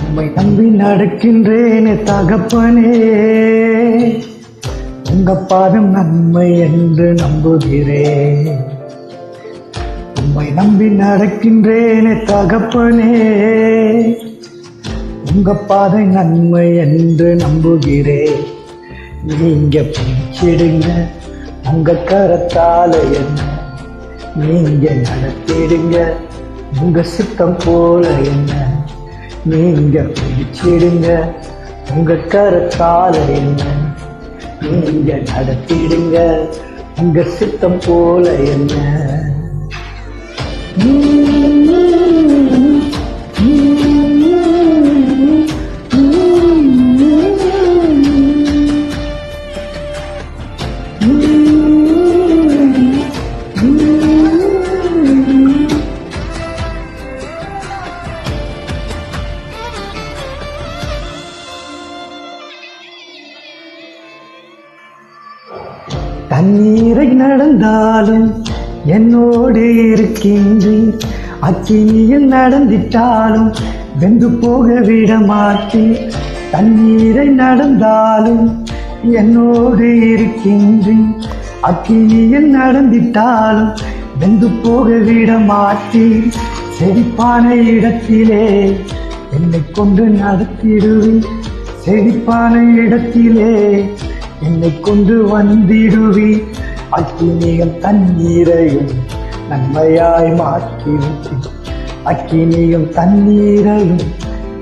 உம்மை நம்பி நடக்கின்றேன் தகப்பனே, உங்க பாதம் நன்மை என்று நம்புகிறேன். உம்மை நம்பி நடக்கின்றேன் தகப்பனே, உங்க பாதை நன்மை என்று நம்புகிறேன். நீங்க பிடிச்சிடுங்க உங்க கரத்தால என்ன, நீங்க நடத்திடுங்க உங்க சித்தம் போல என்ன. நீங்க பிடிச்சிடுங்க உங்க கரத்தால என்ன, நீங்க நடத்திடுங்க உங்க சித்தம் போல என்ன. தண்ணீரை நடந்தாலும் என்னோடு இருக்கின்றேன், அக்கினியில் நடந்திட்டாலும் வெந்து போக விட மாட்டேன். தண்ணீரை நடந்தாலும் என்னோடு இருக்கின்றேன், அக்கினியில் நடந்திட்டாலும் வெந்து போக விட மாட்டேன். செழிப்பான இடத்திலே என்னை கொண்டு நடத்திடுவேன், செழிப்பான இடத்திலே என்னை கொண்டு வந்திடுவி. அக்கினியும் தண்ணீரையும் நன்மையாய் மாற்றிவிட்டு, அக்கினியும் தண்ணீரையும்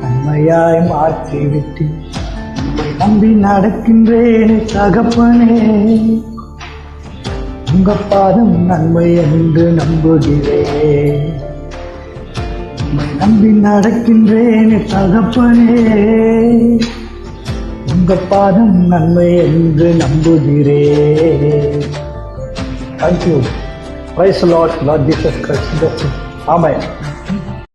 நன்மையாய் மாற்றிவிட்டு. உங்களை நம்பி நடக்கின்றேன் தகப்பனே, உங்க பாதம் நன்மை என்று நம்புகிறேன். உங்களை நம்பி நடக்கின்றேன் தகப்பனே, உங்க பாதம் நன்மை என்று நம்புகிறேன். Thank you. Praise the Lord, Lord Jesus Christ. Amen.